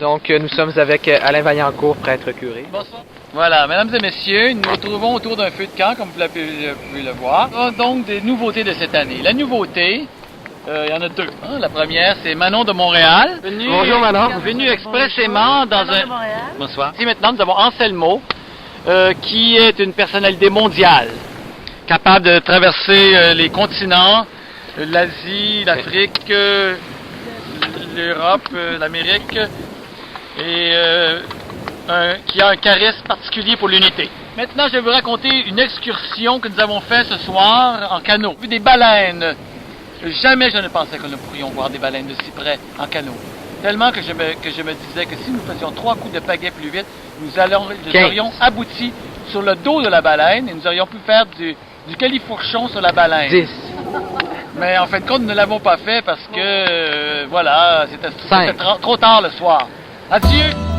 Donc, nous sommes avec Alain Vaillancourt, prêtre curé. Bonsoir. Voilà, mesdames et messieurs, nous nous retrouvons autour d'un feu de camp, comme vous pouvez le voir. Donc, des nouveautés de cette année. La nouveauté, il y en a deux. Hein. La première, c'est Manon de Montréal. Bonjour, Manon. Venu expressément dans un... Bonsoir. Ici, maintenant, nous avons Anselmo, qui est une personnalité mondiale, capable de traverser les continents, l'Asie, l'Afrique, l'Europe, l'Amérique, et qui a un charisme particulier pour l'unité. Maintenant, je vais vous raconter une excursion que nous avons faite ce soir en canot. Vu des baleines. Jamais je ne pensais que nous pourrions voir des baleines de si près en canot. Tellement que je me disais que si nous faisions 3 coups de pagaie plus vite, nous aurions abouti sur le dos de la baleine et nous aurions pu faire du califourchon sur la baleine. 10. Mais en fin de compte, nous ne l'avons pas fait parce que, voilà, c'était trop tard le soir. Adieu!